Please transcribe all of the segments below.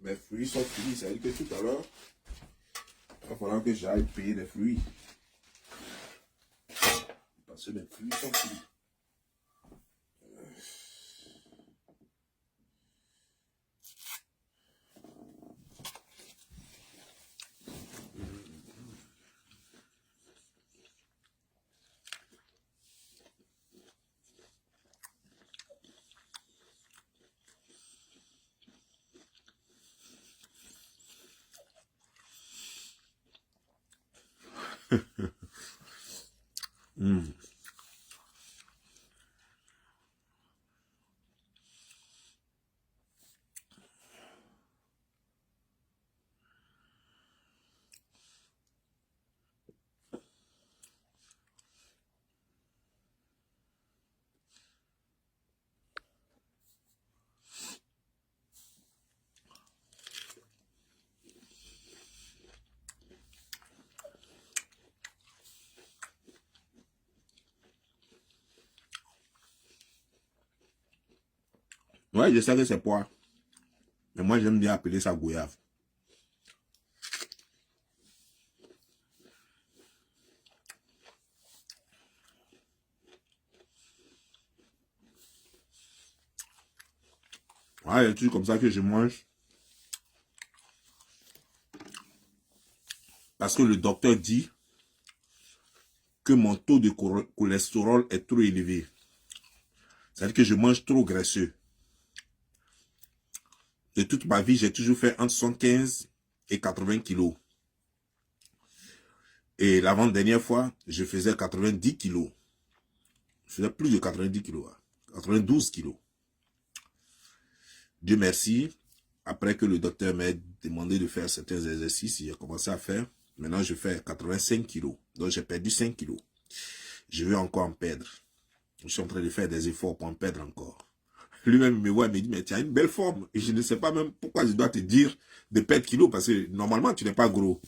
mes fruits sont finis. Ça veut dire que tout à l'heure, il va falloir que j'aille payer les fruits. Parce que mes fruits sont finis. Mm. Ouais, je sais que c'est poire. Mais moi, j'aime bien appeler ça goyave. Ouais, des trucs comme ça que je mange. Parce que le docteur dit que mon taux de cholestérol est trop élevé. C'est-à-dire que je mange trop graisseux. De toute ma vie, j'ai toujours fait entre 75 et 80 kilos. Et l'avant-dernière fois, je faisais 90 kilos. Je faisais plus de 90 kilos. 92 kilos. Dieu merci. Après que le docteur m'ait demandé de faire certains exercices, j'ai commencé à faire. Maintenant, je fais 85 kilos. Donc, j'ai perdu 5 kilos. Je veux encore en perdre. Je suis en train de faire des efforts pour en perdre encore. Lui-même, il me voit et me dit, mais tu as une belle forme. Et je ne sais pas même pourquoi je dois te dire de perdre kilos, parce que normalement, tu n'es pas gros.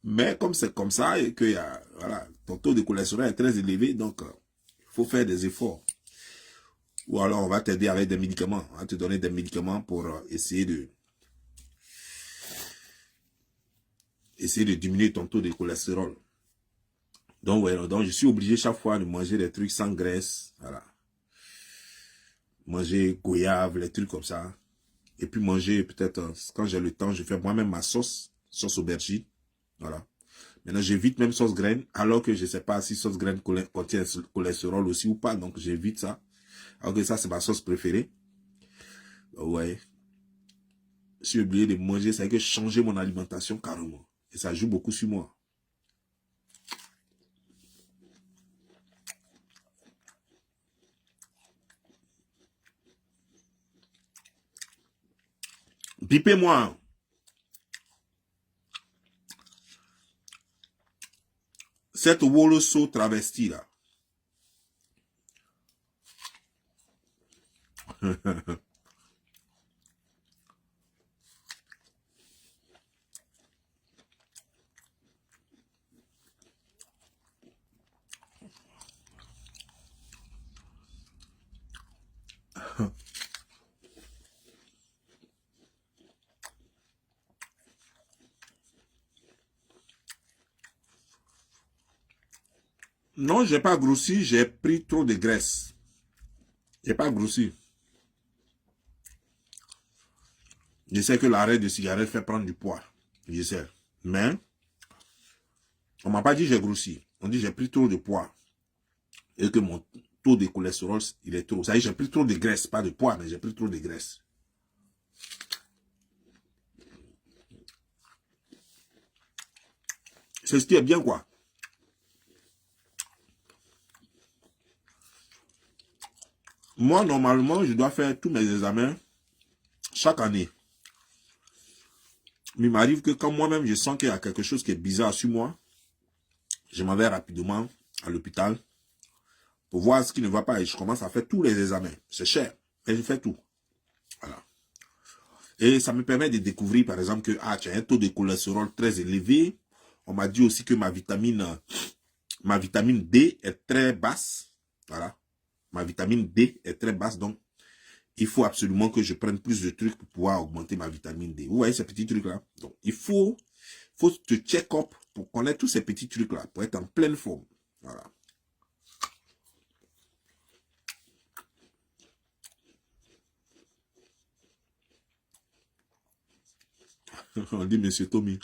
Mais comme c'est comme ça, et que voilà, ton taux de cholestérol est très élevé, donc il faut faire des efforts. Ou alors, on va t'aider avec des médicaments. On va te donner des médicaments pour essayer de diminuer ton taux de cholestérol. Donc, ouais, donc je suis obligé chaque fois de manger des trucs sans graisse. Voilà. Manger goyave, les trucs comme ça. Et puis manger, peut-être, quand j'ai le temps, je fais moi-même ma sauce aubergine. Voilà. Maintenant, j'évite même sauce graine, alors que je ne sais pas si sauce graine contient cholestérol aussi ou pas. Donc, j'évite ça. Alors que ça, c'est ma sauce préférée. Ouais. J'ai oublié de manger, ça veut dire que changer mon alimentation carrément. Et ça joue beaucoup sur moi. Pipez-moi. Cette Woloso travesti là. Non, j'ai pas grossi, j'ai pris trop de graisse. J'ai pas grossi. Je sais que l'arrêt de cigarette fait prendre du poids. Je sais. Mais, on m'a pas dit j'ai grossi. On dit j'ai pris trop de poids. Et que mon taux de cholestérol, il est trop. Ça y est, j'ai pris trop de graisse. Pas de poids, mais j'ai pris trop de graisse. C'est ce qui est bien, quoi. Moi, normalement, je dois faire tous mes examens chaque année. Mais il m'arrive que quand moi-même, je sens qu'il y a quelque chose qui est bizarre sur moi, je m'en vais rapidement à l'hôpital pour voir ce qui ne va pas. Et je commence à faire tous les examens. C'est cher, mais je fais tout. Voilà. Et ça me permet de découvrir, par exemple, que tu as un taux de cholestérol très élevé. On m'a dit aussi que ma vitamine D est très basse. Voilà. Ma vitamine D est très basse. Donc, il faut absolument que je prenne plus de trucs pour pouvoir augmenter ma vitamine D. Vous voyez ces petits trucs-là? Donc, il faut te check-up pour connaître tous ces petits trucs-là, pour être en pleine forme. Voilà. On dit, monsieur Tommy.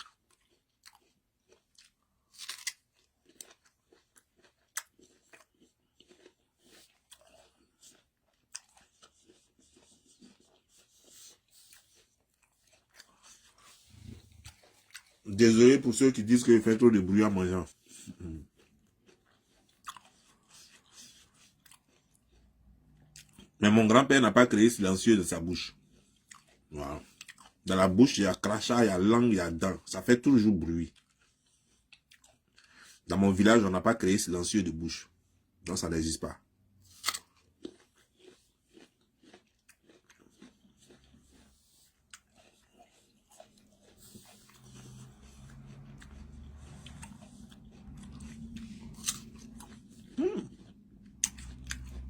Désolé pour ceux qui disent que je fais trop de bruit en mangeant. Mais mon grand-père n'a pas créé silencieux de sa bouche. Voilà. Dans la bouche, il y a crachat, il y a langue, il y a dents. Ça fait toujours bruit. Dans mon village, on n'a pas créé silencieux de bouche. Donc, ça n'existe pas.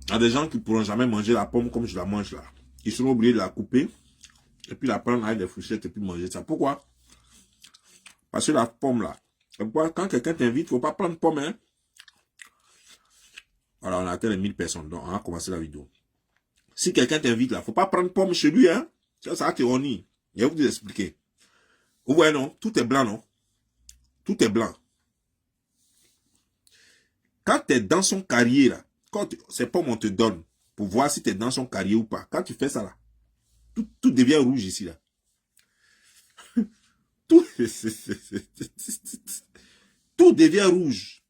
Il y a des gens qui ne pourront jamais manger la pomme comme je la mange là. Ils seront obligés de la couper et puis la prendre avec des fourchettes et puis manger ça. Pourquoi? Parce que la pomme là, quand quelqu'un t'invite, il ne faut pas prendre pomme. Hein? Alors on a atteint les 1000 personnes, donc on a commencé la vidéo. Si quelqu'un t'invite là, il ne faut pas prendre pomme chez lui. Hein? Ça va te honir. Je vais vous expliquer. Vous voyez non? Tout est blanc non? Tout est blanc. Quand tu es dans son carrière là, quand ces pommes on te donne pour voir si tu es dans son carrière ou pas, quand tu fais ça là, tout devient rouge ici là. Tout, tout devient rouge.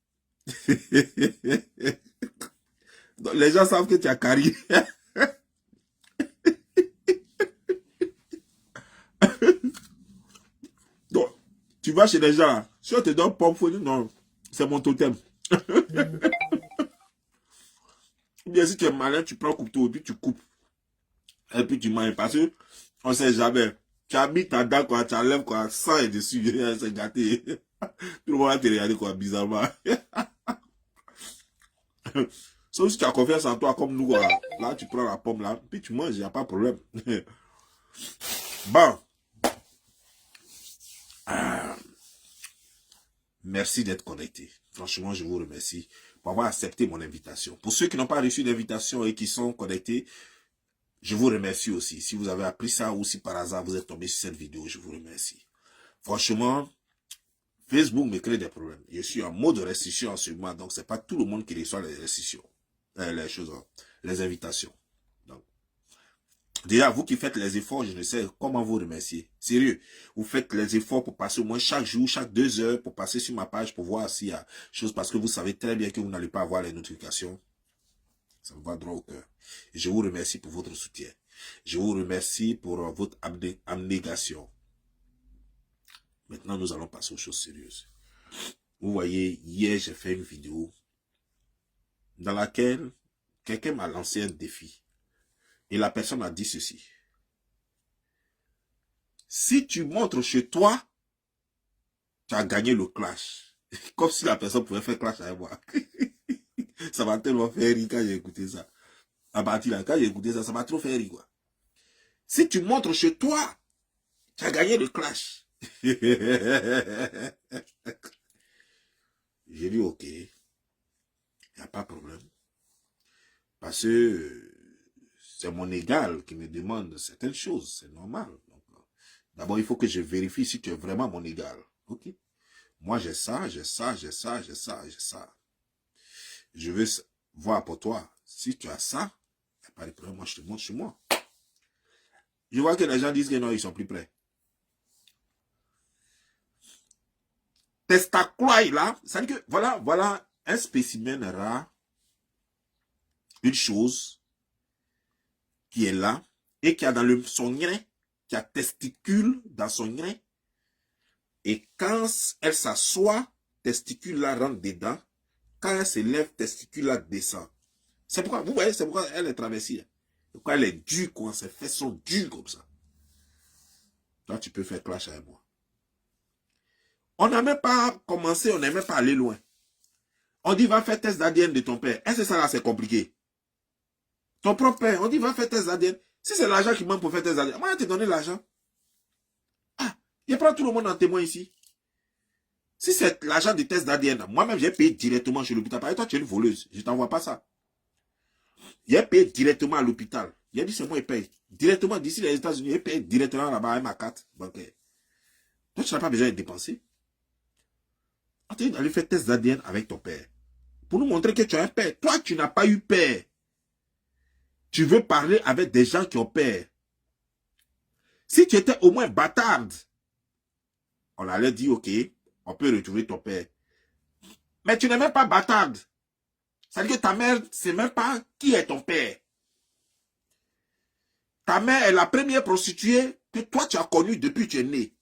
Donc, les gens savent que tu as carrière. Donc, tu vas chez les gens, si on te donne pomme, faut dire non, c'est mon totem. Ou bien si tu es malin, tu prends un couteau et puis tu coupes. Et puis tu manges. Parce que on sait jamais. Tu as mis ta dent, quoi, tu enlèves quoi, sang est dessus, c'est gâté. Tout le monde va te regarder quoi, bizarrement. Sauf si tu as confiance en toi comme nous, quoi. Là, tu prends la pomme là, puis tu manges, il n'y a pas de problème. Bon. Merci d'être connecté. Franchement, je vous remercie pour avoir accepté mon invitation. Pour ceux qui n'ont pas reçu d'invitation et qui sont connectés, je vous remercie aussi. Si vous avez appris ça ou si par hasard vous êtes tombé sur cette vidéo, je vous remercie. Franchement, Facebook me crée des problèmes. Je suis en mode restriction en ce moment, donc c'est pas tout le monde qui reçoit les restrictions, les choses, les invitations. Donc, déjà, vous qui faites les efforts, je ne sais comment vous remercier. Sérieux, vous faites les efforts pour passer au moins chaque jour, chaque 2 heures, pour passer sur ma page, pour voir s'il y a chose, parce que vous savez très bien que vous n'allez pas avoir les notifications. Ça me va droit au cœur. Et je vous remercie pour votre soutien. Je vous remercie pour votre abnégation. Maintenant, nous allons passer aux choses sérieuses. Vous voyez, hier, j'ai fait une vidéo dans laquelle quelqu'un m'a lancé un défi. Et la personne a dit ceci. Si tu montres chez toi, tu as gagné le clash. Comme si la personne pouvait faire clash avec moi. Ça m'a tellement fait rire quand j'ai écouté ça. À partir de là, quand j'ai écouté ça, ça m'a trop fait rire, quoi. Si tu montres chez toi, tu as gagné le clash. J'ai dit, ok, il n'y a pas de problème. Parce que c'est mon égal qui me demande certaines choses, c'est normal. D'abord, il faut que je vérifie si tu es vraiment mon égal. Ok. Moi, j'ai ça, j'ai ça, j'ai ça, j'ai ça, j'ai ça. Je veux voir pour toi. Si tu as ça, il n'y a pas de problème, moi, je te montre chez moi. Je vois que les gens disent que non, ils sont plus prêts. Testacloy, là, ça veut dire que, voilà un spécimen rare, une chose qui est là, et qui a dans son grain, qui a testicule dans son grain, et quand elle s'assoit, testicule là rentre dedans, quand elle se lève, testicule là descend. C'est pourquoi, vous voyez, c'est pourquoi elle est traversée. Pourquoi elle est dure, quoi, ses fesses sont dures comme ça. Toi, tu peux faire clash avec moi. On n'a même pas commencé, on n'a même pas allé loin. On dit, va faire test d'ADN de ton père. Est-ce que ça là, c'est compliqué? Ton propre père, on dit, va faire test d'ADN. Si c'est l'argent qui manque pour faire tes ADN, moi, je vais te donner l'argent. Ah, je prends tout le monde en témoin ici. Si c'est l'argent des tests d'ADN, moi-même, j'ai payé directement chez l'hôpital. Par exemple, toi, tu es une voleuse. Je ne t'envoie pas ça. J'ai payé directement à l'hôpital. J'ai dit, c'est moi qui paye. Directement, d'ici les États-Unis, j'ai payé directement là-bas avec ma carte bancaire. Toi, tu n'as pas besoin de dépenser. On t'a dit d'aller faire test d'ADN avec ton père. Pour nous montrer que tu as un père. Toi, tu n'as pas eu père. Tu veux parler avec des gens qui ont peur. Si tu étais au moins bâtarde, on allait dire, ok, on peut retrouver ton père. Mais tu n'es même pas bâtarde. Ça veut dire que ta mère ne sait même pas qui est ton père. Ta mère est la première prostituée que toi tu as connue depuis que tu es né.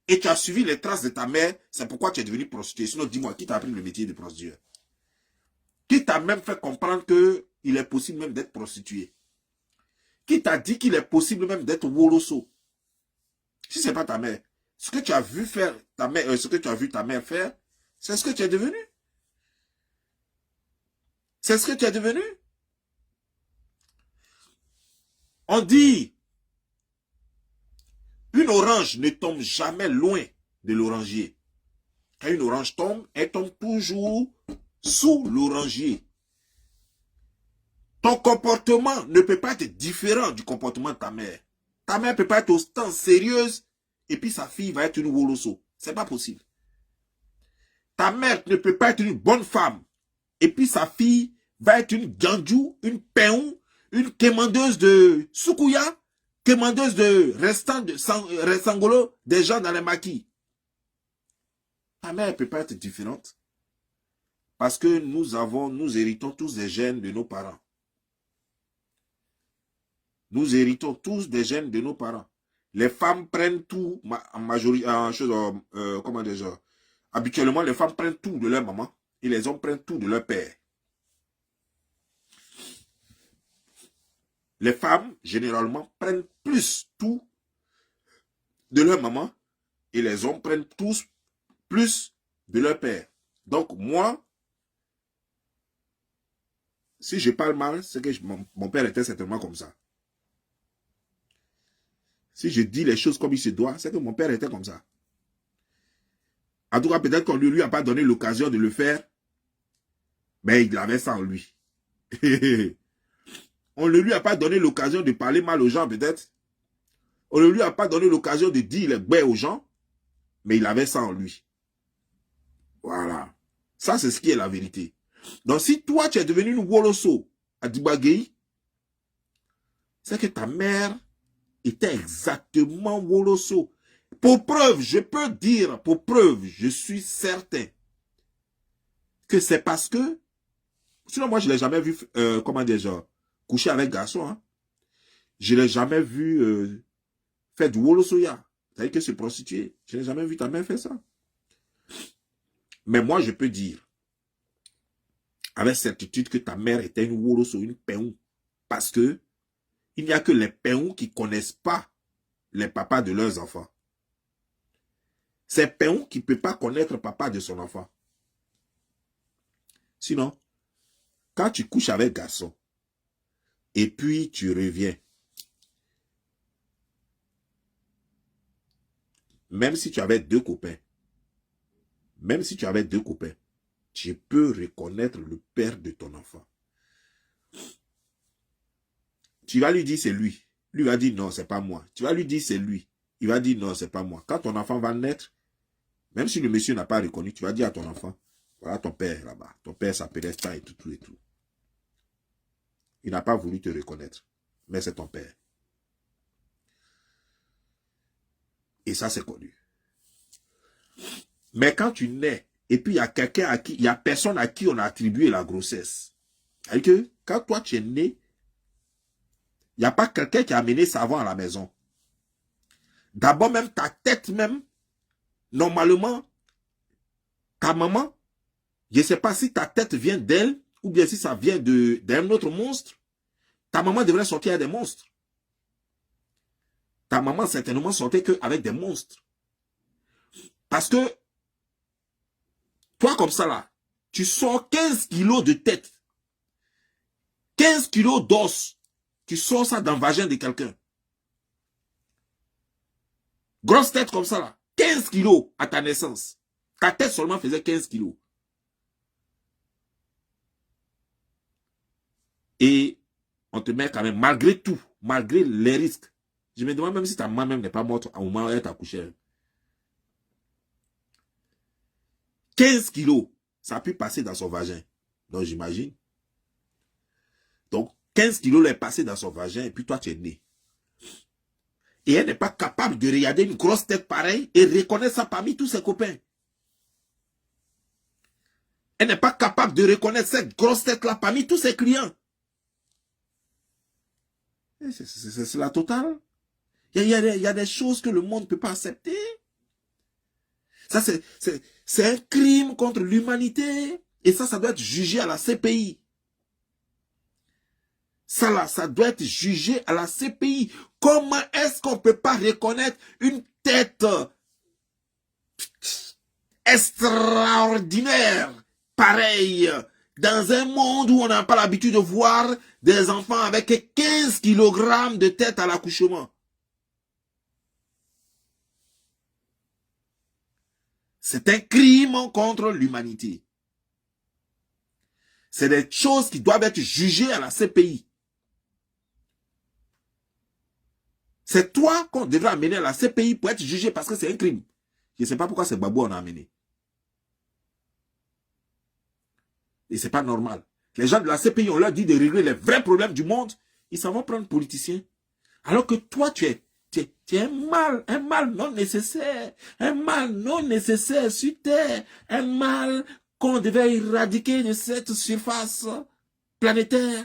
Et tu as suivi les traces de ta mère, c'est pourquoi tu es devenu prostituée. Sinon, dis-moi, qui t'a appris le métier de prostituée? Qui t'a même fait comprendre qu'il est possible même d'être prostituée? Qui t'a dit qu'il est possible même d'être woloso? Si ce n'est pas ta mère, ce que tu as vu faire ta mère, ce que tu as vu ta mère faire, c'est ce que tu es devenu. C'est ce que tu es devenu. On dit, une orange ne tombe jamais loin de l'orangier. Quand une orange tombe, elle tombe toujours sous l'orangier. Ton comportement ne peut pas être différent du comportement de ta mère. Ta mère ne peut pas être autant sérieuse et puis sa fille va être une woloso. C'est pas possible. Ta mère ne peut pas être une bonne femme et puis sa fille va être une gandjou, une peon, une quémandeuse de soukouya, quémandeuse de restants de restangolo des gens dans les maquis. Ta mère ne peut pas être différente parce que nous héritons tous des gènes de nos parents. Nous héritons tous des gènes de nos parents. Les femmes prennent tout, en majorité, comment déjà, habituellement, les femmes prennent tout de leur maman et les hommes prennent tout de leur père. Les femmes, généralement, prennent plus tout de leur maman et les hommes prennent tous plus de leur père. Donc, moi, si je parle mal, c'est que mon père était certainement comme ça. Si je dis les choses comme il se doit, c'est que mon père était comme ça. En tout cas, peut-être qu'on ne lui a pas donné l'occasion de le faire, mais il avait ça en lui. On ne lui a pas donné l'occasion de parler mal aux gens, peut-être. On ne lui a pas donné l'occasion de dire les bêtes aux gens, mais il avait ça en lui. Voilà. Ça, c'est ce qui est la vérité. Donc, si toi, tu es devenu une woloso à Dibagui, c'est que ta mère était exactement woloso. Pour preuve, je peux dire, pour preuve, je suis certain que c'est parce que, sinon moi je ne l'ai jamais vu, comment dire, genre, coucher avec garçon. Hein. Je ne l'ai jamais vu faire du wolosoya. C'est-à-dire que se prostituer. Je n'ai jamais vu ta mère faire ça. Mais moi je peux dire, avec certitude, que ta mère était une woloso, une péon. Parce que, il n'y a que les péons qui ne connaissent pas les papas de leurs enfants. C'est péon qui ne peut pas connaître le papa de son enfant. Sinon, quand tu couches avec garçon, et puis tu reviens, même si tu avais deux copains, tu peux reconnaître le père de ton enfant. Tu vas lui dire c'est lui. Lui va dire non, c'est pas moi. Tu vas lui dire c'est lui. Il va dire non, c'est pas moi. Quand ton enfant va naître, même si le monsieur n'a pas reconnu, tu vas dire à ton enfant, voilà ton père là-bas. Ton père s'appelait ça et tout et tout. Il n'a pas voulu te reconnaître, mais c'est ton père. Et ça, c'est connu. Mais quand tu nais, et puis il y a quelqu'un à qui, il y a personne à qui on a attribué la grossesse. C'est-à-dire que quand toi tu es né, il n'y a pas quelqu'un qui a amené savon à la maison. D'abord même ta tête même, normalement, ta maman, je ne sais pas si ta tête vient d'elle, ou bien si ça vient d'un autre monstre, ta maman devrait sortir avec des monstres. Ta maman certainement sortait qu'avec des monstres. Parce que, toi comme ça là, tu sors 15 kilos de tête, 15 kilos d'os, Tu sors ça dans le vagin de quelqu'un. Grosse tête comme ça là. 15 kilos à ta naissance. Ta tête seulement faisait 15 kilos. Et on te met quand même, malgré tout, malgré les risques. Je me demande même si ta maman même n'est pas morte au moment où elle t'a accouché. 15 kilos, ça a pu passer dans son vagin. Donc j'imagine. Donc 15 kilos est passé dans son vagin et puis toi tu es né. Et elle n'est pas capable de regarder une grosse tête pareille et reconnaître ça parmi tous ses copains. Elle n'est pas capable de reconnaître cette grosse tête-là parmi tous ses clients. C'est la totale. Il y a des choses que le monde ne peut pas accepter. Ça, c'est un crime contre l'humanité. Et ça doit être jugé à la CPI. Ça là, ça doit être jugé à la CPI. Comment est-ce qu'on ne peut pas reconnaître une tête extraordinaire, pareille, dans un monde où on n'a pas l'habitude de voir des enfants avec 15 kg de tête à l'accouchement? C'est un crime contre l'humanité. C'est des choses qui doivent être jugées à la CPI. C'est toi qu'on devrait amener à la CPI pour être jugé parce que c'est un crime. Je ne sais pas pourquoi c'est Babou on a amené. Et c'est pas normal. Les gens de la CPI, on leur dit de régler les vrais problèmes du monde. Ils s'en vont prendre politiciens. Alors que toi, tu es un mal non nécessaire. Un mal non nécessaire sur Terre. Un mal qu'on devait éradiquer de cette surface planétaire.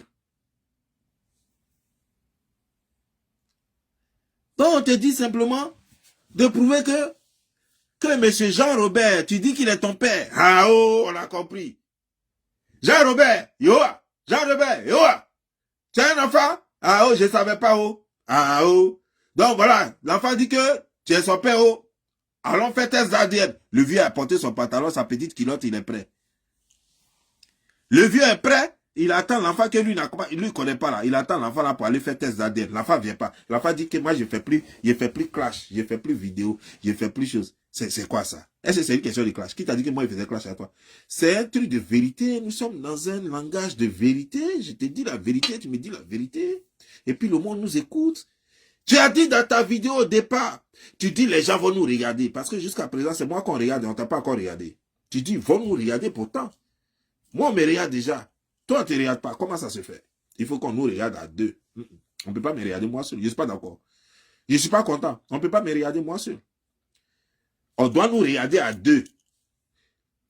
Donc on te dit simplement de prouver que M. Jean-Robert, tu dis qu'il est ton père. Ah oh, on a compris. Jean-Robert, yoa. Jean-Robert, yoa. Tu as un enfant? Ah oh, je ne savais pas oh. Ah oh. Donc voilà, l'enfant dit que tu es son père oh. Allons faire test ADN. Le vieux a porté son pantalon, sa petite culotte, il est prêt. Le vieux est prêt. Il attend l'enfant que lui ne connaît pas là. Il attend l'enfant là pour aller faire test d'ADN. L'enfant ne vient pas. L'enfant dit que moi je fais plus clash, je fais plus vidéo, je fais plus choses. C'est quoi ça? Est-ce que c'est une question de clash? Qui t'a dit que moi je faisais clash à toi? C'est un truc de vérité. Nous sommes dans un langage de vérité. Je te dis la vérité, tu me dis la vérité. Et puis le monde nous écoute. Tu as dit dans ta vidéo au départ, tu dis les gens vont nous regarder. Parce que jusqu'à présent, c'est moi qu'on regarde et on t'a pas encore regardé. Tu dis vont nous regarder pourtant. Moi on me regarde déjà. Toi, on ne te regarde pas. Comment ça se fait? Il faut qu'on nous regarde à deux. On ne peut pas me regarder moi seul. Je ne suis pas d'accord. Je ne suis pas content. On ne peut pas me regarder moi seul. On doit nous regarder à deux.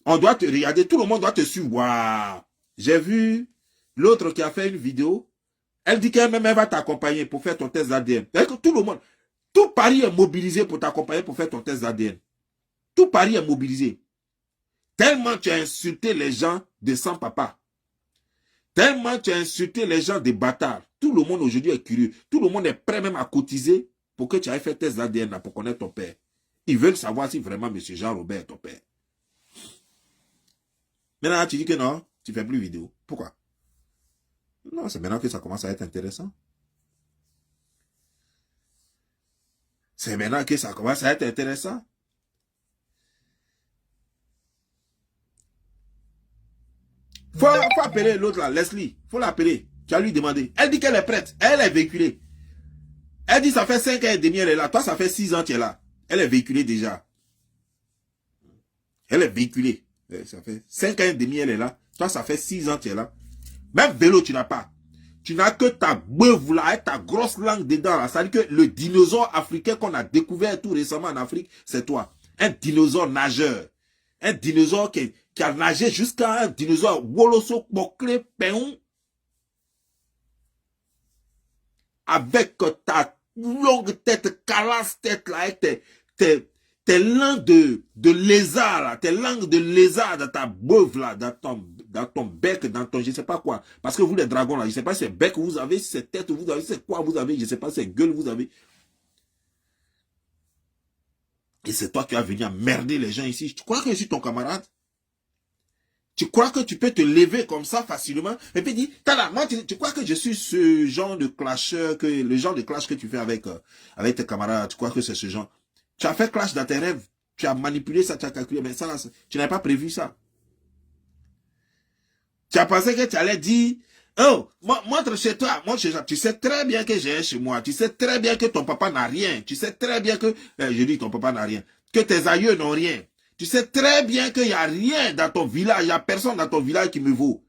On doit te regarder. Tout le monde doit te suivre. Waouh! J'ai vu l'autre qui a fait une vidéo. Elle dit qu'elle-même va t'accompagner pour faire ton test d'ADN. Tout le monde, tout Paris est mobilisé pour t'accompagner pour faire ton test d'ADN. Tout Paris est mobilisé. Tellement tu as insulté les gens de sans papa. Tellement tu as insulté les gens des bâtards. Tout le monde aujourd'hui est curieux. Tout le monde est prêt même à cotiser pour que tu ailles faire test d'ADN pour connaître ton père. Ils veulent savoir si vraiment M. Jean-Robert est ton père. Maintenant, tu dis que non, tu ne fais plus vidéo. Pourquoi? Non, c'est maintenant que ça commence à être intéressant. C'est maintenant que ça commence à être intéressant. Faut appeler l'autre là, Leslie. Faut l'appeler. Tu vas lui demander. Elle dit qu'elle est prête. Elle est véhiculée. Elle dit ça fait 5 ans et demi, elle est là. Toi, ça fait 6 ans, tu es là. Elle est véhiculée déjà. Elle est véhiculée. Ça fait 5 ans et demi, elle est là. Toi, ça fait 6 ans, tu es là. Même vélo, tu n'as pas. Tu n'as que ta beuve là, avec ta grosse langue dedans là. Ça veut dire que le dinosaure africain qu'on a découvert tout récemment en Afrique, c'est toi. Un dinosaure nageur. Un dinosaure qui a nagé jusqu'à un dinosaure Woloso Pokle Peon. Avec ta longue tête, calasse tête là, avec tes langues de lézard là, tes langues de lézard dans ta beuve là, dans ton bec, dans ton je sais pas quoi. Parce que vous les dragons là, je sais pas si c'est bec vous avez, si c'est tête vous avez, si c'est quoi vous avez, je sais pas si c'est gueule vous avez. Et c'est toi qui vas venir merder les gens ici. Tu crois que je suis ton camarade? Tu crois que tu peux te lever comme ça facilement et puis dire, moi, tu crois que je suis ce genre de clasheur, que le genre de clash que tu fais avec tes camarades, tu crois que c'est ce genre. Tu as fait clash dans tes rêves, tu as manipulé ça, tu as calculé, mais ça, là, tu n'avais pas prévu ça. Tu as pensé que tu allais dire, oh, montre chez toi, tu sais très bien que j'ai chez moi, tu sais très bien que ton papa n'a rien, tu sais très bien que, je dis ton papa n'a rien, que tes aïeux n'ont rien. Tu sais très bien qu'il n'y a rien dans ton village, il n'y a personne dans ton village qui me vaut.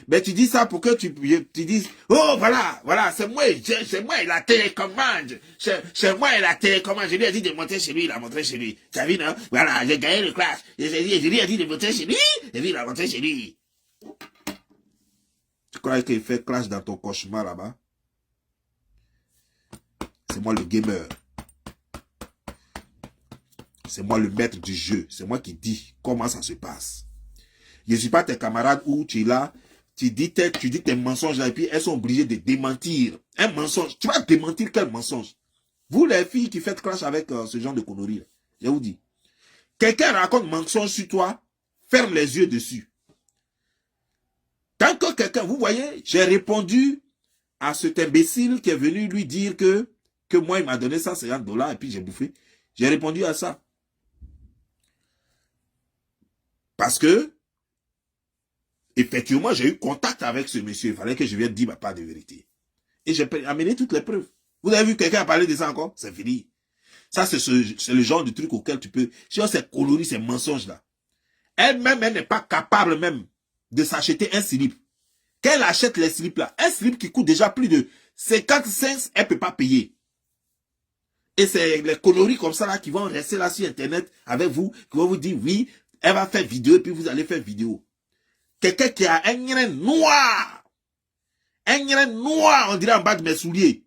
Mais tu dis ça pour que tu dises, oh voilà, c'est moi il a télécommande. C'est moi il a télécommande. Je lui ai dit de monter chez lui, il a montré chez lui. Tu as vu, non? Voilà, j'ai gagné le clash. Je lui ai dit de monter chez lui, et puis il a monté chez lui. Tu crois qu'il fait clash dans ton cauchemar là-bas? C'est moi le gamer. C'est moi le maître du jeu. C'est moi qui dis comment ça se passe. Je ne suis pas tes camarades où tu es là, tu dis tes mensonges là, et puis elles sont obligées de démentir. Un mensonge. Tu vas démentir quel mensonge? Vous les filles qui faites clash avec ce genre de conneries, je vous dis. Quelqu'un raconte mensonge sur toi, ferme les yeux dessus. Tant que quelqu'un, vous voyez, j'ai répondu à cet imbécile qui est venu lui dire que moi, il m'a donné $150 et puis j'ai bouffé. J'ai répondu à ça. Parce que, effectivement, j'ai eu contact avec ce monsieur. Il fallait que je vienne dire ma part de vérité. Et j'ai amené toutes les preuves. Vous avez vu quelqu'un parler de ça encore? C'est fini. Ça, c'est le genre de truc auquel tu peux... Sur ces coloris, ces mensonges-là. Elle-même, elle n'est pas capable même de s'acheter un slip. Qu'elle achète les slips là, un slip qui coûte déjà plus de 50 cents, elle ne peut pas payer. Et c'est les coloris comme ça là qui vont rester là sur Internet avec vous, qui vont vous dire oui, elle va faire vidéo et puis vous allez faire vidéo. Quelqu'un qui a un grain noir, on dirait en bas de mes souliers.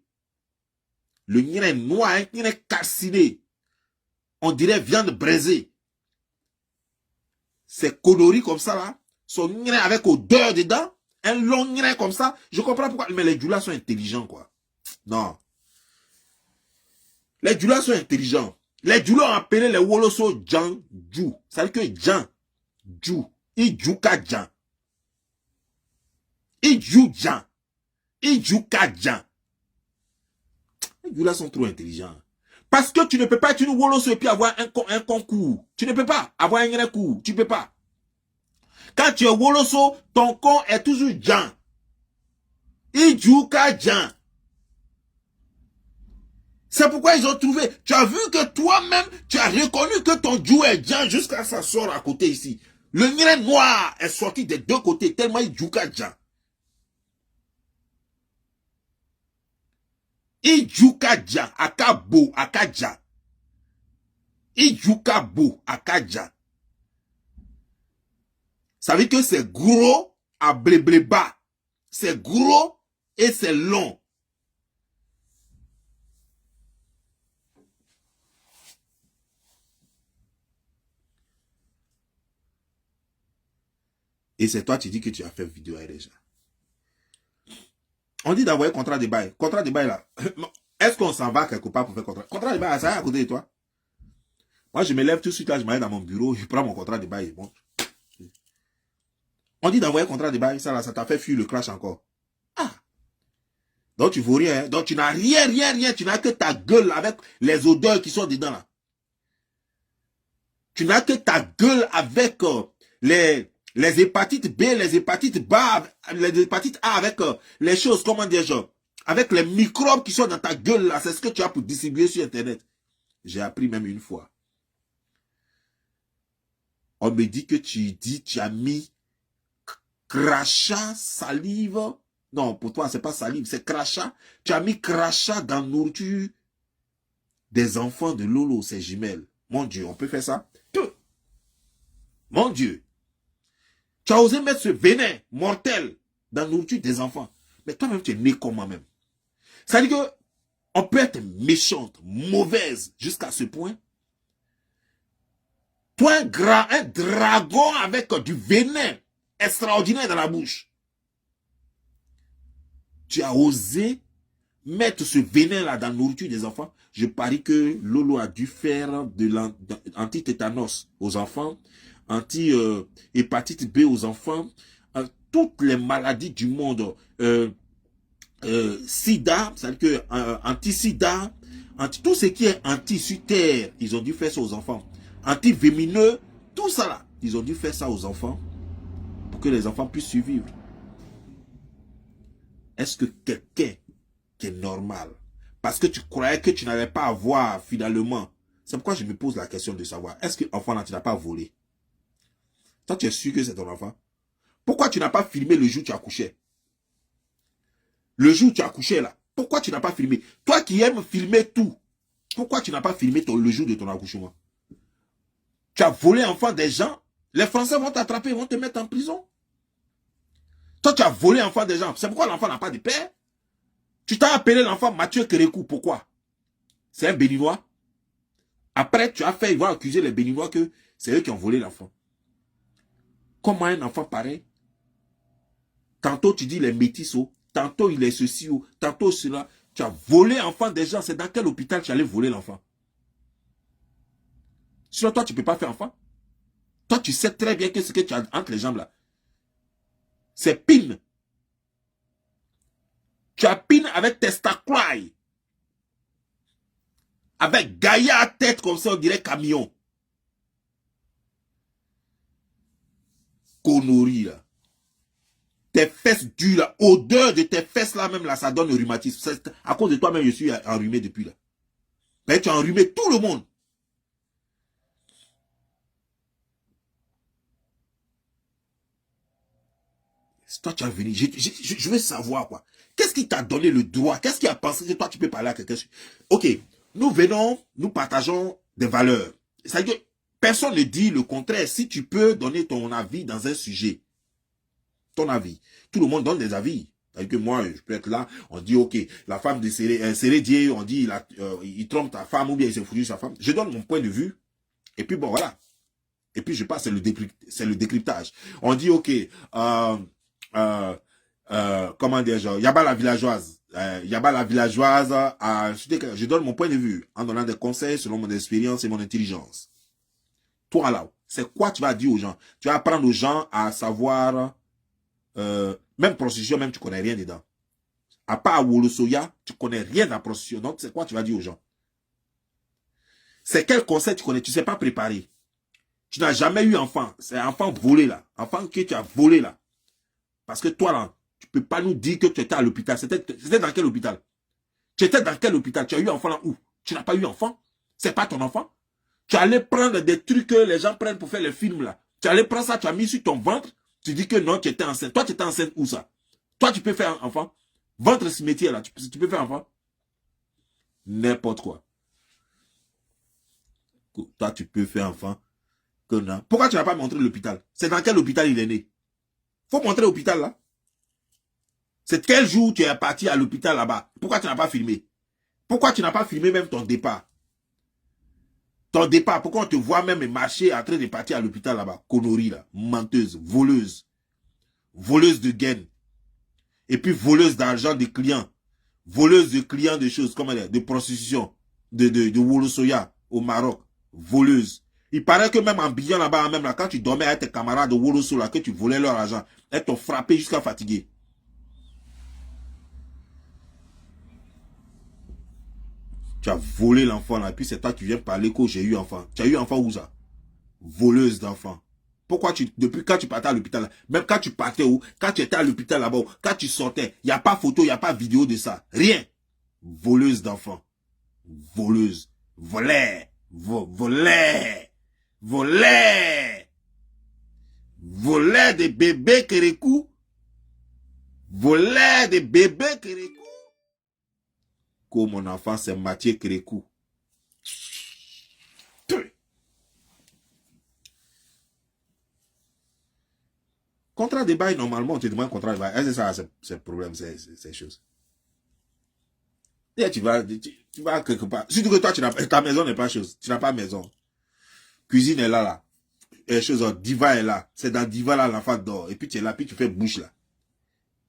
Le grain noir, un grain calciné, on dirait viande braisée. Ces coloris comme ça là, son grain avec odeur dedans, un long grain comme ça, je comprends pourquoi, mais les djoulas sont intelligents quoi. Non. Les djoulas sont intelligents. Les djoulas ont appelé les Woloso Djan Djou. Ça veut dire que Djan Djou. Idjouka Djan. Idjou Djan. Idjouka Djan. Les djoulas sont trop intelligents. Parce que tu ne peux pas être une Woloso et puis avoir un concours. Tu ne peux pas avoir un concours. Tu ne peux pas. Quand tu es Woloso, ton con est toujours Djan. Idjouka Djan. C'est pourquoi ils ont trouvé. Tu as vu que toi-même, tu as reconnu que ton Djou est Djan jusqu'à ça sort à côté ici. Le grain noir est sorti des deux côtés tellement il Djouka Djan. Il Djouka Djan, Akabo, Akadja. Il Djouka Bo, Akadja. Ça veut dire que c'est gros à bléblé-bas. C'est gros et c'est long. Et c'est toi, tu dis que tu as fait vidéo avec les gens. On dit d'envoyer contrat de bail. Contrat de bail là. Est-ce qu'on s'en va quelque part pour faire contrat? Contrat de bail, ça est à côté de toi. Moi, je me lève tout de suite là, je m'arrête dans mon bureau, je prends mon contrat de bail. Bon. On dit d'envoyer contrat de bail, ça là, ça t'a fait fuir le crash encore. Ah. Donc tu vaux rien. Hein? Donc tu n'as rien. Tu n'as que ta gueule avec les odeurs qui sont dedans là. Tu n'as que ta gueule avec les hépatites B, les hépatites les hépatites A avec les choses, comment dire, genre, avec les microbes qui sont dans ta gueule là, c'est ce que tu as pour distribuer sur Internet. J'ai appris même une fois. On me dit que tu as mis crachat, salive. Non, pour toi, c'est pas salive, c'est crachat. Tu as mis crachat dans la nourriture des enfants de Lolo, ses jumelles. Mon Dieu, on peut faire ça? Mon Dieu. Tu as osé mettre ce venin mortel dans la nourriture des enfants. Mais toi-même, tu es né comme moi-même. Ça veut dire que on peut être méchante, mauvaise jusqu'à ce point. Toi, un dragon avec du venin extraordinaire dans la bouche. Tu as osé mettre ce venin-là dans la nourriture des enfants. Je parie que Lolo a dû faire de l'antitétanos aux enfants hépatite B aux enfants, toutes les maladies du monde, sida, c'est-à-dire que anti-sida, tout ce qui est anti terre, ils ont dû faire ça aux enfants. Anti-vémineux, tout ça là, ils ont dû faire ça aux enfants pour que les enfants puissent survivre. Est-ce que quelqu'un qui est normal, parce que tu croyais que tu n'avais pas à voir finalement, c'est pourquoi je me pose la question de savoir, est-ce que l'enfant là, tu n'as pas volé? Toi, tu es sûr que c'est ton enfant? Pourquoi tu n'as pas filmé le jour où tu accouchais? Le jour où tu accouchais là, pourquoi tu n'as pas filmé? Toi qui aimes filmer tout, pourquoi tu n'as pas filmé le jour de ton accouchement? Tu as volé l'enfant des gens, les Français vont t'attraper, vont te mettre en prison. Toi, tu as volé l'enfant des gens, c'est pourquoi l'enfant n'a pas de père? Tu t'as appelé l'enfant Mathieu Kérékou, pourquoi? C'est un Béninois. Après, tu as fait, ils vont accuser les Béninois que c'est eux qui ont volé l'enfant. Comment un enfant pareil? Tantôt tu dis les métissos, tantôt il est ceci, ou tantôt cela. Tu as volé l'enfant des gens, c'est dans quel hôpital tu allais voler l'enfant? Sinon toi, tu ne peux pas faire enfant. Toi, tu sais très bien que ce que tu as entre les jambes là, c'est pine. Tu as pine avec testaculaire. Avec Gaïa à tête comme ça, on dirait camion. Connerie là. Tes fesses dures là, odeur de tes fesses là même là, ça donne le rhumatisme. À cause de toi-même, je suis enrhumé depuis là. Mais tu as enrhumé tout le monde. Toi, tu as venu. Je veux savoir quoi. Qu'est-ce qui t'a donné le droit? Qu'est-ce qui a pensé que toi, tu peux parler à quelqu'un? Ok, nous venons, nous partageons des valeurs. C'est-à-dire que personne ne dit le contraire. Si tu peux donner ton avis dans un sujet, ton avis. Tout le monde donne des avis. C'est-à-dire que moi, je peux être là, on dit, ok, la femme de Sérédier, on dit, il trompe ta femme ou bien il s'est foutu sa femme. Je donne mon point de vue. Et puis bon, voilà. Et puis je passe, c'est le décryptage. On dit, ok, comment dire, genre, Yaba la villageoise. Yaba la villageoise, je donne mon point de vue en donnant des conseils selon mon expérience et mon intelligence. Toi là, c'est quoi tu vas dire aux gens? Tu vas apprendre aux gens à savoir, même prostitution, même tu connais rien dedans. À part Wolo Soya, tu connais rien de la prostitution. Donc c'est quoi tu vas dire aux gens? C'est quel conseil tu connais? Tu ne sais pas préparer. Tu n'as jamais eu enfant. C'est un enfant volé là. Enfant que tu as volé là. Parce que toi là, tu ne peux pas nous dire que tu étais à l'hôpital. C'était dans quel hôpital? Tu étais dans quel hôpital? Tu as eu enfant là où? Tu n'as pas eu enfant? C'est pas ton enfant? Tu allais prendre des trucs que les gens prennent pour faire les films là. Tu allais prendre ça, tu as mis sur ton ventre. Tu dis que non, tu étais enceinte. Toi, tu étais enceinte où ça? Toi, tu peux faire un enfant? Ventre cimetière là, tu peux faire un enfant? N'importe quoi. Toi, tu peux faire enfant. Que non. Pourquoi tu n'as pas montré l'hôpital? C'est dans quel hôpital il est né? Faut montrer l'hôpital là. C'est quel jour tu es parti à l'hôpital là-bas? Pourquoi tu n'as pas filmé? Pourquoi tu n'as pas filmé même ton départ? Ton départ, pourquoi on te voit même marcher en train de partir à l'hôpital là-bas? Connerie là, menteuse, voleuse. Voleuse de gaines. Et puis voleuse d'argent des clients. Voleuse de clients de choses, comment dire, de prostitution. De Wolo Soya au Maroc. Voleuse. Il paraît que même en billant là-bas, même là, quand tu dormais avec tes camarades de Wolo Soya, que tu volais leur argent, elles t'ont frappé jusqu'à fatiguer. Tu as volé l'enfant là, et puis c'est toi qui viens parler que j'ai eu enfant. Tu as eu enfant où ça? Voleuse d'enfant. Pourquoi depuis quand tu partais à l'hôpital, même quand tu partais où, quand tu étais à l'hôpital là-bas, quand tu sortais, il n'y a pas photo, il n'y a pas vidéo de ça. Rien. Voleuse d'enfant. Voleuse. Volée. Volée. Volée. Volée des bébés Kérékou. Volée des bébés Kérékou. Comme mon enfant, c'est Mathieu Kérékou. Contrat de bail, normalement, on te demande un contrat de bail. Est-ce que ça, c'est le problème, ces choses? Et tu vas quelque part. Surtout que toi, ta maison n'est pas chose. Tu n'as pas maison. Cuisine est là. Et chose, Diva est là. C'est dans Diva là, l'enfant dort. Et puis tu es là, puis tu fais bouche là.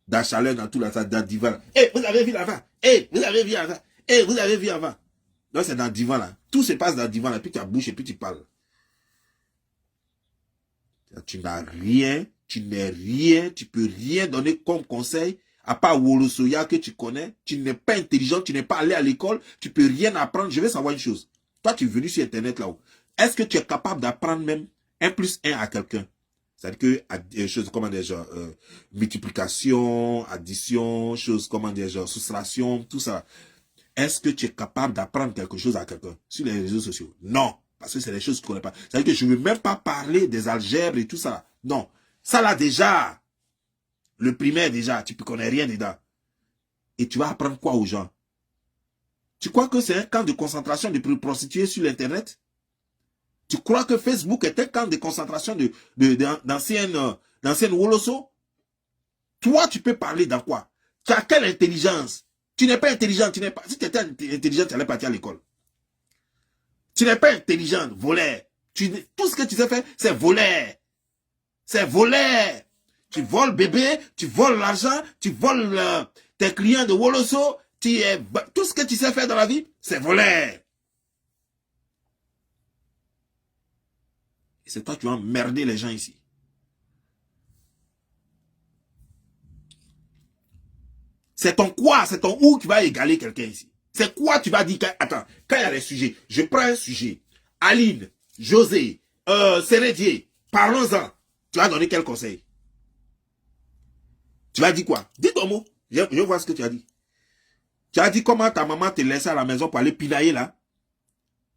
Dans chaleur, dans tout là, ça, dans Diva là. Eh, vous avez vu l'enfant? Eh, vous avez vu l'enfant? Eh, vous avez vu l'enfant? Donc c'est dans Diva là. Tout se passe dans Diva là. Puis tu as bouche et puis tu parles. Tu n'as rien, tu n'es rien, tu peux rien donner comme conseil, à part Wolosoya que tu connais. Tu n'es pas intelligent, tu n'es pas allé à l'école, tu peux rien apprendre. Je vais savoir une chose. Toi, tu es venu sur Internet là-haut. Est-ce que tu es capable d'apprendre même 1 plus 1 à quelqu'un? C'est-à-dire que des choses, comment dire, genre, multiplication, addition, choses, comment dire, genre, soustraction, tout ça. Est-ce que tu es capable d'apprendre quelque chose à quelqu'un sur les réseaux sociaux? Non, parce que c'est des choses que tu ne connais pas. C'est-à-dire que je ne veux même pas parler des algèbres et tout ça. Non, ça là déjà, le primaire déjà, tu ne connais rien dedans. Et tu vas apprendre quoi aux gens? Tu crois que c'est un camp de concentration de prostituées sur l'Internet? Tu crois que Facebook est un camp de concentration d'anciennes Woloso? Toi, tu peux parler dans quoi? Tu as quelle intelligence? Tu n'es pas intelligent, tu n'es pas. Si tu étais intelligent, tu allais partir à l'école. Tu n'es pas intelligent, voleur. Tout ce que tu sais faire, c'est voler. C'est voler. Tu voles bébé, tu voles l'argent, tu voles tes clients de Woloso. Tout ce que tu sais faire dans la vie, c'est voler. Et c'est toi qui vas emmerder les gens ici. C'est ton quoi, c'est ton où qui va égaler quelqu'un ici. C'est quoi tu vas dire attends, quand il y a des sujets, je prends un sujet. Aline, José, Sérédier, parlons-en. Tu vas donner quel conseil? Tu vas dire quoi? Dis ton mot. Je vois ce que tu as dit. Tu as dit comment ta maman te laissait à la maison pour aller pinailler là,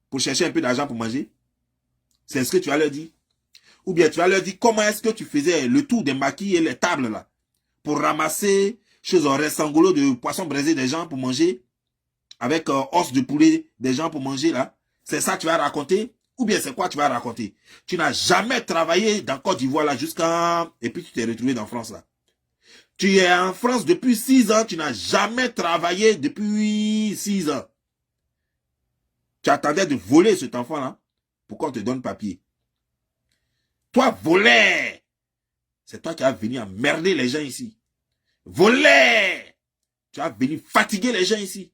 pour chercher un peu d'argent pour manger. C'est ce que tu vas leur dire. Ou bien tu vas leur dire comment est-ce que tu faisais le tour des maquis et les tables là, pour ramasser choses en ressangolo de poisson braisé des gens pour manger, avec os de poulet des gens pour manger là. C'est ça que tu vas raconter? Ou bien c'est quoi tu vas raconter? Tu n'as jamais travaillé dans Côte d'Ivoire là jusqu'à... Et puis tu t'es retrouvé dans France là. Tu es en France depuis 6 ans, tu n'as jamais travaillé depuis 6 ans. Tu attendais de voler cet enfant là pour qu'on te donne papier. Toi, voleur, c'est toi qui vas venir emmerder les gens ici. Voleur, tu vas venir fatiguer les gens ici.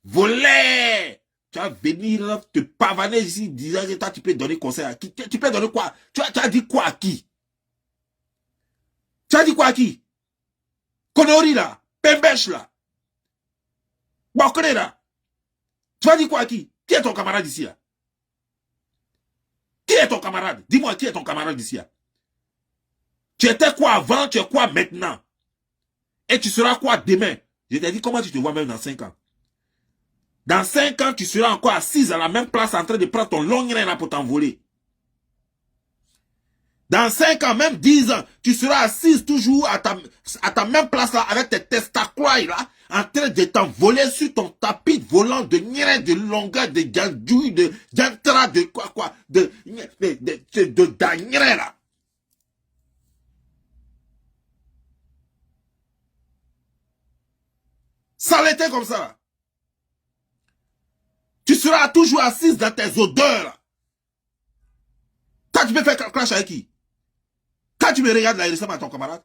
Voleur, tu vas venir te pavaner ici disant que toi tu peux donner conseil à qui? Tu peux donner quoi? Tu as dit quoi à qui? Tu as dit quoi à qui? Konori là, Pembèche là, Bokre là. Tu vas dire quoi à qui? Qui est ton camarade ici là? Qui est ton camarade? Dis-moi qui est ton camarade ici là? Tu étais quoi avant, tu es quoi maintenant? Et tu seras quoi demain? Je t'ai dit comment tu te vois même dans 5 ans. Dans 5 ans, tu seras encore assise à la même place en train de prendre ton long grain là pour t'envoler. Dans 5 ans, même 10 ans, tu seras assise toujours à ta même place là avec tes testacroix là, en train de t'envoler sur ton tapis volant de grain, de longueur, de gandouille, de jantra, de quoi, de grain là. Ça l'était comme ça là. Tu seras toujours assise dans tes odeurs là. Quand tu peux faire clash avec qui? Quand tu me regardes là, il ressemble à ton camarade.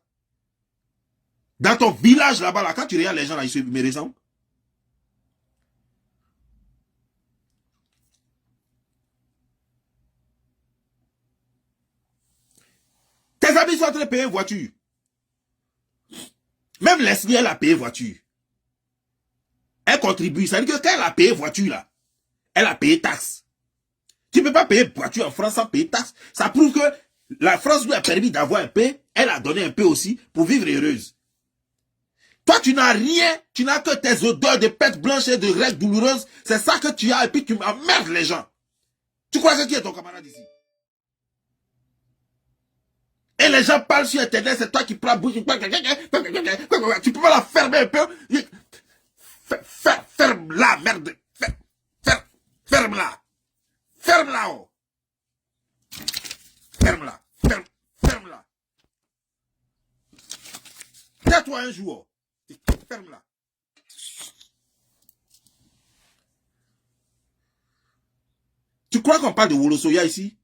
Dans ton village là-bas, là, quand tu regardes les gens là, ils me ressemblent. Tes amis sont en train de payer une voiture. Même Leslie, elle a payé voiture. Elle contribue. Ça veut dire que quand elle a payé voiture là, elle a payé taxe. Tu ne peux pas payer voiture en France sans payer taxe. Ça prouve que la France lui a permis d'avoir un peu, elle a donné un peu aussi pour vivre heureuse. Toi, tu n'as rien, tu n'as que tes odeurs de pète blanche et de règles douloureuses. C'est ça que tu as et puis tu emmerdes les gens. Tu crois que qui est ton camarade ici? Et les gens parlent sur Internet, c'est toi qui prends la bouche. Tu peux pas la fermer un peu? Ferme-la, merde. Ferme-la. Ferme-la, oh. Ferme-la. Ferme-la. Tais-toi un jour. Ferme-la. Tu crois qu'on parle de Wolosoya ici?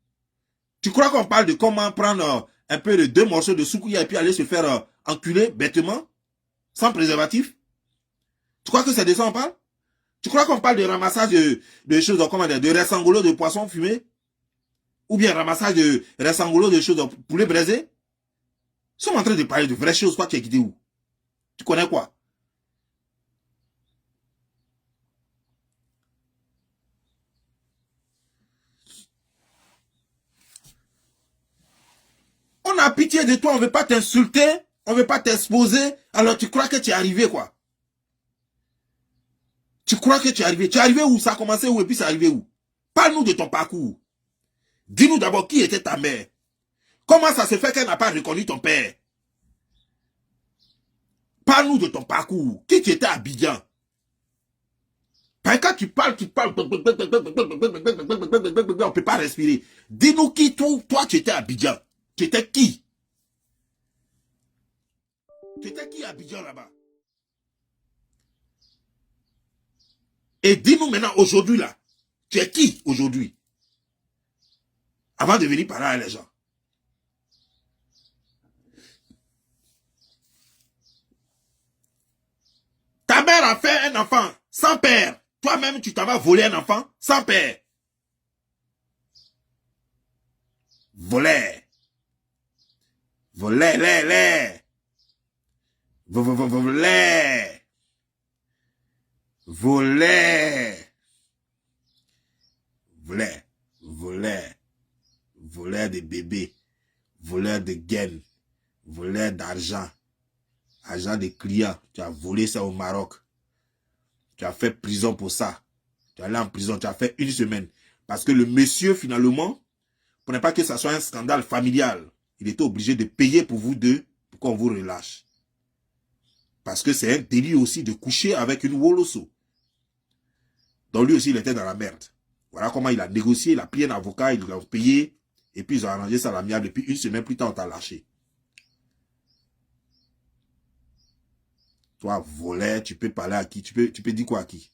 Tu crois qu'on parle de comment prendre un peu de 2 morceaux de soukouya et puis aller se faire enculer bêtement, sans préservatif? Tu crois que c'est de ça qu'on parle? Tu crois qu'on parle de ramassage de choses, comment dire, de ressangolo de poissons fumés? ou bien ramassage de ressangolo de choses pour les braiser. Ils sont en train de parler de vraies choses. Toi, tu es quitté où? Tu connais quoi? On a pitié de toi, on ne veut pas t'insulter, on ne veut pas t'exposer, alors tu crois que tu es arrivé quoi? Tu crois que tu es arrivé? Tu es arrivé où? Ça a commencé où et puis c'est arrivé où? Parle-nous de ton parcours. Dis-nous d'abord qui était ta mère. Comment ça se fait qu'elle n'a pas reconnu ton père? Parle-nous de ton parcours. Qui tu étais à Abidjan? Parce que quand tu parles, on ne peut pas respirer. Dis-nous qui, toi, tu étais à Abidjan. Tu étais qui? Tu étais qui à Abidjan là-bas? Et dis-nous maintenant, aujourd'hui là, tu es qui aujourd'hui? Avant de venir parler à les gens. Ta mère a fait un enfant sans père. Toi-même, tu t'en vas voler un enfant sans père. Voler. Voler, les. Voler. Voler. Voler. Voler. Voler de bébés. Voler de gaines. Voler d'argent. Argent de clients. Tu as volé ça au Maroc. Tu as fait prison pour ça. Tu es allé en prison. Tu as fait 1 semaine. Parce que le monsieur, finalement, pour ne pas que ça soit un scandale familial, il était obligé de payer pour vous deux pour qu'on vous relâche. Parce que c'est un délit aussi de coucher avec une Woloso. Donc lui aussi, il était dans la merde. Voilà comment il a négocié, il a pris un avocat, il l'a payé, et puis ils ont arrangé ça à l'amiable. Depuis 1 semaine plus tard, on t'a lâché. Toi, voleur, tu peux parler à qui? Tu peux dire quoi à qui?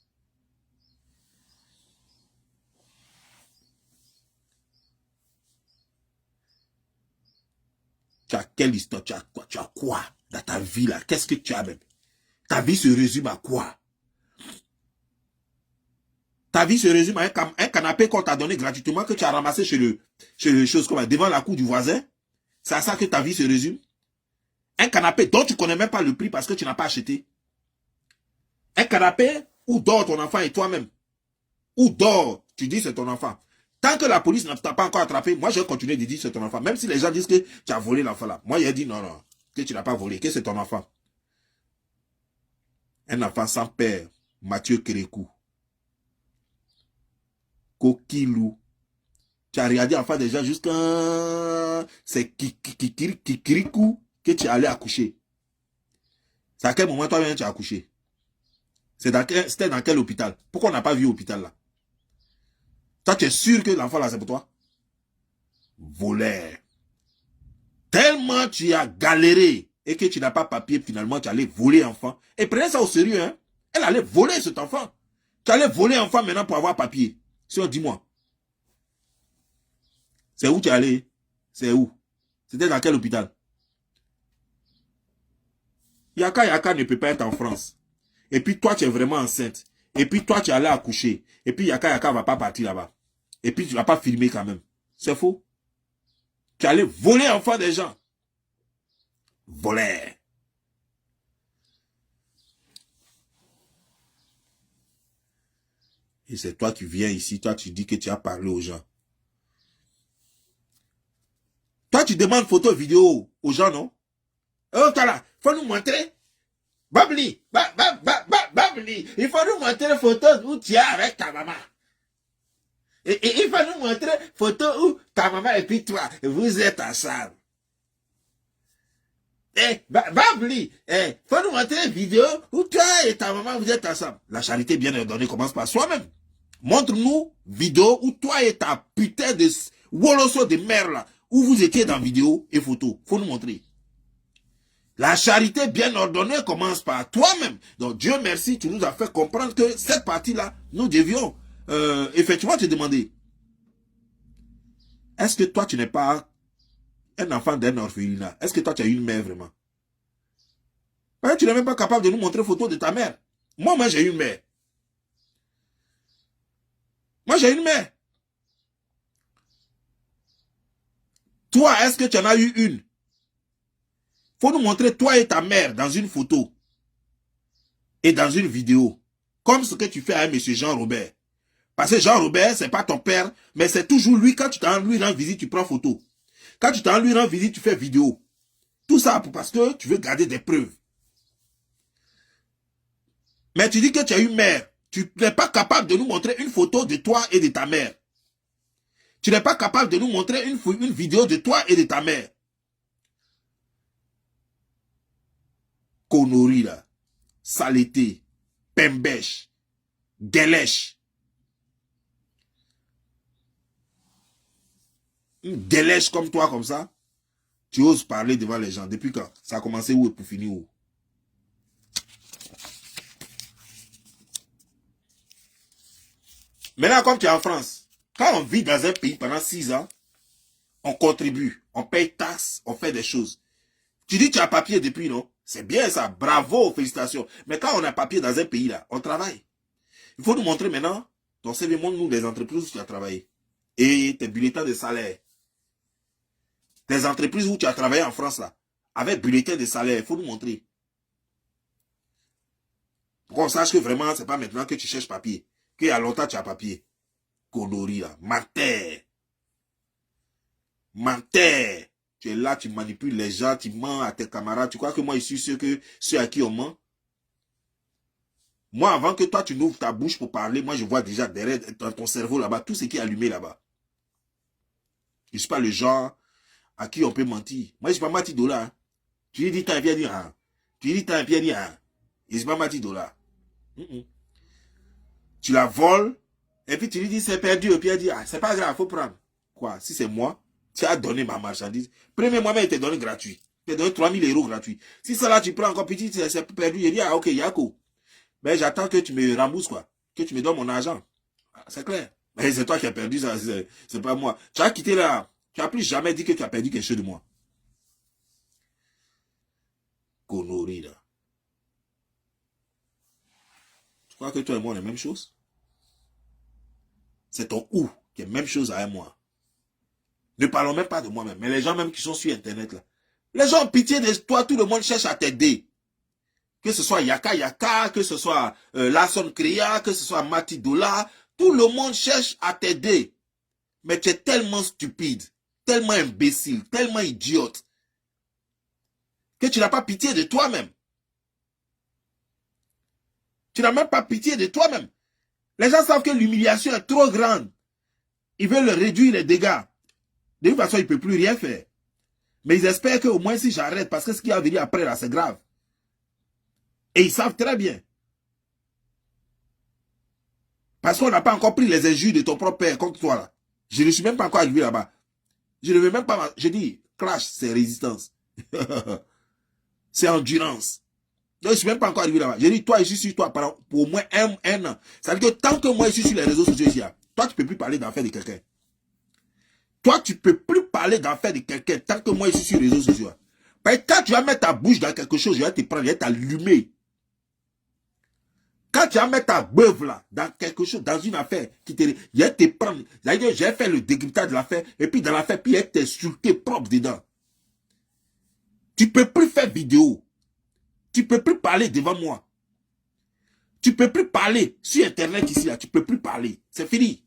Tu as quelle histoire? Tu as quoi? Tu as quoi dans ta vie là? Qu'est-ce que tu as même? Ta vie se résume à quoi? Ta vie se résume à un canapé qu'on t'a donné gratuitement, que tu as ramassé chez le chose comme devant la cour du voisin. C'est à ça que ta vie se résume? Un canapé dont tu ne connais même pas le prix parce que tu n'as pas acheté. Un canapé où dort ton enfant et toi-même. Où dort, tu dis c'est ton enfant. Tant que la police ne t'a pas encore attrapé, moi je vais continuer de dire c'est ton enfant. Même si les gens disent que tu as volé l'enfant là. Moi j'ai dit non, non, que tu n'as pas volé, que c'est ton enfant. Un enfant sans père, Mathieu Kérékou. Kokilou. Tu as regardé l'enfant déjà jusqu'à... C'est Kikirikou que tu es allé accoucher. C'est à quel moment toi-même tu as accouché? C'était dans quel hôpital? Pourquoi on n'a pas vu l'hôpital là? Toi, tu es sûr que l'enfant là, c'est pour toi? Voleur. Tellement tu as galéré et que tu n'as pas papier, finalement, tu allais voler l'enfant. Et prenez ça au sérieux, hein? Elle allait voler cet enfant. Tu allais voler l'enfant maintenant pour avoir papier. Sinon, dis-moi. C'est où tu es allé? C'est où? C'était dans quel hôpital? Yaka ne peut pas être en France. Et puis toi, tu es vraiment enceinte. Et puis toi, tu es allé accoucher. Et puis Yaka va pas partir là-bas. Et puis tu vas pas filmer quand même. C'est faux. Tu allais voler l'enfant des gens. Voler. Et c'est toi qui viens ici, toi tu dis que tu as parlé aux gens. Toi tu demandes photo vidéo aux gens, non? Oh, là, faut nous montrer. Babli, Babli, il faut nous montrer photo où tu es avec ta maman. Et il faut nous montrer photo où ta maman et puis toi, vous êtes ensemble. Babli, faut nous montrer une vidéo où toi et ta maman vous êtes ensemble. La charité bien ordonnée commence par soi-même. Montre-nous vidéo où toi et ta putain de woloso de mère là, où vous étiez dans vidéo et photo. Faut nous montrer. La charité bien ordonnée commence par toi-même. Donc Dieu merci, tu nous as fait comprendre que cette partie-là, nous devions effectivement te demander. Est-ce que toi tu n'es pas un enfant d'un orphelinat? Est-ce que toi tu as une mère vraiment? Parce que tu n'es même pas capable de nous montrer photo de ta mère. Moi j'ai une mère. Moi j'ai une mère. Toi, est-ce que tu en as eu une? Faut nous montrer toi et ta mère dans une photo et dans une vidéo. Comme ce que tu fais avec M. Jean-Robert. Parce que Jean-Robert, c'est pas ton père, mais c'est toujours lui. Quand tu t'en lui rends visite, tu prends photo. Quand tu t'en lui rends visite, tu fais vidéo. Tout ça parce que tu veux garder des preuves. Mais tu dis que tu as une mère. Tu n'es pas capable de nous montrer une photo de toi et de ta mère. Tu n'es pas capable de nous montrer une vidéo de toi et de ta mère. Connerie là. Saleté. Pembèche. Délèche. Une délèche comme toi, comme ça. Tu oses parler devant les gens. Depuis quand? Ça a commencé où et pour finir où? Maintenant, comme tu es en France, quand on vit dans un pays pendant 6 ans, on contribue, on paye taxes, on fait des choses. Tu dis que tu as papier depuis, non? C'est bien ça, bravo, félicitations. Mais quand on a papier dans un pays, là, on travaille. Il faut nous montrer maintenant, ton CV montre-nous des entreprises où tu as travaillé. Et tes bulletins de salaire. Tes entreprises où tu as travaillé en France, là, avec bulletin de salaire, il faut nous montrer. Pour qu'on sache que vraiment, c'est pas maintenant que tu cherches papier. Qu'il y a longtemps, tu as papier. Connerie, là. Menteur. Menteur. Tu es là, tu manipules les gens, tu mens à tes camarades. Tu crois que moi, je suis ceux à qui on ment? Moi, avant que toi, tu n'ouvres ta bouche pour parler, moi, je vois déjà derrière dans ton cerveau là-bas, tout ce qui est allumé là-bas. Je ne suis pas le genre à qui on peut mentir. Moi, je ne suis pas Mati Dola. Hein. Tu lui dis, t'as un pied, dire, hein. Tu lui dis, t'as un pied, dire, hein. Je ne suis pas Mati Dola. Tu la voles, et puis tu lui dis, c'est perdu, et puis elle dit, ah, c'est pas grave, faut prendre. Quoi, si c'est moi, tu as donné ma marchandise. Premier mois, il t'a donné gratuit. Il t'a donné 3000 € gratuit. Si ça là, tu prends encore petit, c'est perdu, il dit, ah, ok, Yako. Mais j'attends que tu me rembourses, quoi. Que tu me donnes mon argent. C'est clair. Mais c'est toi qui as perdu ça, c'est pas moi. Tu as quitté là. Tu n'as plus jamais dit que tu as perdu quelque chose de moi. Connerie, là. Tu crois que toi et moi, on est la même chose? C'est ton ou qui est la même chose avec moi. Ne parlons même pas de moi-même. Mais les gens même qui sont sur Internet, là. Les gens ont pitié de toi, tout le monde cherche à t'aider. Que ce soit Yaka Yaka, que ce soit Lasson Kriya, que ce soit Mati Dola, tout le monde cherche à t'aider. Mais tu es tellement stupide, tellement imbécile, tellement idiote, que tu n'as pas pitié de toi-même. Tu n'as même pas pitié de toi-même. Les gens savent que l'humiliation est trop grande. Ils veulent réduire les dégâts. De toute façon, ils ne peuvent plus rien faire. Mais ils espèrent qu'au moins si j'arrête, parce que ce qui va venir après là, c'est grave. Et ils savent très bien. Parce qu'on n'a pas encore pris les injures de ton propre père contre toi là. Je ne suis même pas encore arrivé là-bas. Je ne veux même pas... Je dis, clash, c'est résistance. C'est endurance. Donc, je ne suis même pas encore arrivé là-bas. Je dis, toi, je suis sur toi pour au moins un an. Ça veut dire que tant que moi, je suis sur les réseaux sociaux ici, toi, tu ne peux plus parler d'affaires de quelqu'un. Toi, tu ne peux plus parler d'affaires de quelqu'un tant que moi, je suis sur les réseaux sociaux. Parce que quand tu vas mettre ta bouche dans quelque chose, je vais te prendre, je vais t'allumer. Quand tu vas mettre ta beuve là, dans quelque chose, dans une affaire, je vais te prendre. C'est-à-dire, j'ai fait le décryptage de l'affaire, et puis dans l'affaire, puis elle t'insulté propre dedans. Tu ne peux plus faire vidéo. Tu ne peux plus parler devant moi. Tu ne peux plus parler sur Internet ici, là. Tu ne peux plus parler. C'est fini.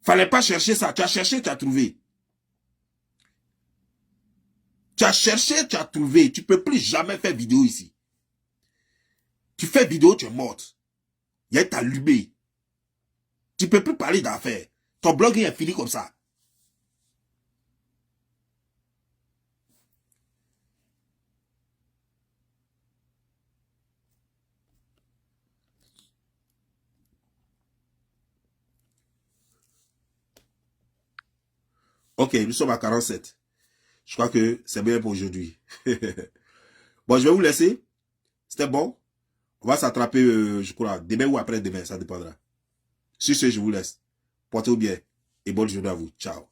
Fallait pas chercher ça. Tu as cherché, tu as trouvé. Tu as cherché, tu as trouvé. Tu ne peux plus jamais faire vidéo ici. Tu fais vidéo, tu es morte. Il est allumé. Tu ne peux plus parler d'affaires. Ton blog est fini comme ça. Ok, nous sommes à 47. Je crois que c'est bien pour aujourd'hui. Bon, je vais vous laisser. C'était bon. On va s'attraper, je crois, demain ou après-demain, ça dépendra. Sur ce, je vous laisse. Portez-vous bien et bonne journée à vous. Ciao.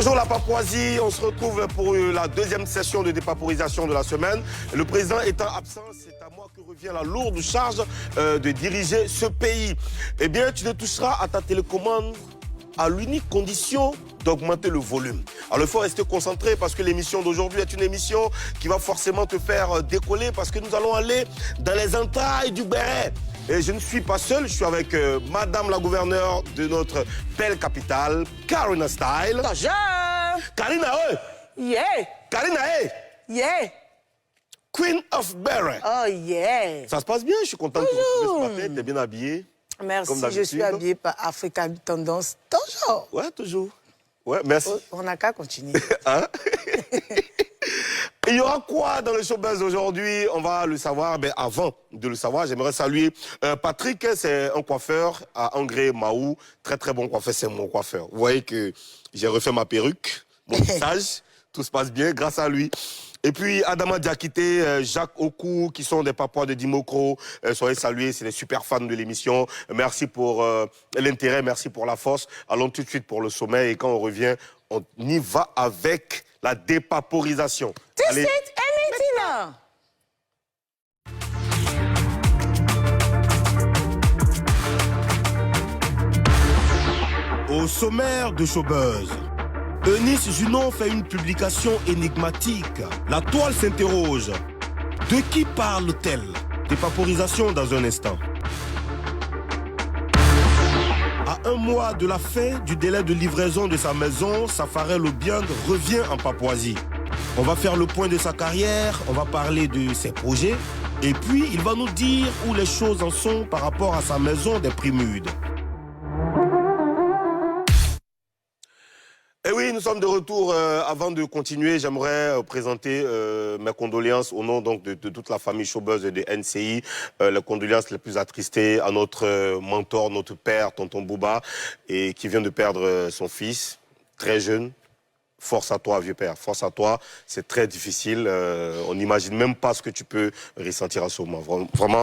Bonjour la Papouasie, on se retrouve pour la deuxième session de dépaporisation de la semaine. Le président étant absent, c'est à moi que revient la lourde charge de diriger ce pays. Eh bien, tu ne toucheras à ta télécommande à l'unique condition d'augmenter le volume. Alors il faut rester concentré parce que l'émission d'aujourd'hui est une émission qui va forcément te faire décoller parce que nous allons aller dans les entrailles du béret. Et je ne suis pas seul, je suis avec Madame la gouverneure de notre belle capitale, Karina Style. Bonjour. Karina, hey! Yeah. Karina, hey! Yeah. Queen of Béret. Oh yeah. Ça se passe bien, je suis content de te retrouver ce matin, t'es bien habillée. Merci, je suis habillée par African Tendance toujours. Ouais, toujours. Ouais, merci. On n'a qu'à continuer. Hein? Il y aura quoi dans le showbuzz aujourd'hui? On va le savoir. Mais avant de le savoir, j'aimerais saluer Patrick. C'est un coiffeur à Angré Mahou. Très, très bon coiffeur. C'est mon coiffeur. Vous voyez que j'ai refait ma perruque, mon visage. Tout se passe bien grâce à lui. Et puis Adama Diakité, Jacques Oku, qui sont des papas de Dimokro. Soyez salués, c'est des super fans de l'émission. Merci pour l'intérêt, merci pour la force. Allons tout de suite pour le sommet. Et quand on revient, on y va avec la dépaporisation. Tout de suite et maintenant. Au sommaire de Showbuzz, Eunice Junon fait une publication énigmatique. La toile s'interroge. De qui parle-t-elle? Dépaporisation dans un instant. À un mois de la fin du délai de livraison de sa maison, Safarel Obiang revient en Papouasie. On va faire le point de sa carrière, on va parler de ses projets, et puis il va nous dire où les choses en sont par rapport à sa maison des Primudes. Et oui, nous sommes de retour. Avant de continuer, j'aimerais présenter mes condoléances au nom donc, de toute la famille Showbuzz de NCI. Les condoléances les plus attristées à notre mentor, notre père, tonton Bouba, et qui vient de perdre son fils, très jeune. Force à toi, vieux père, force à toi. C'est très difficile. On n'imagine même pas ce que tu peux ressentir à ce moment. Vraiment.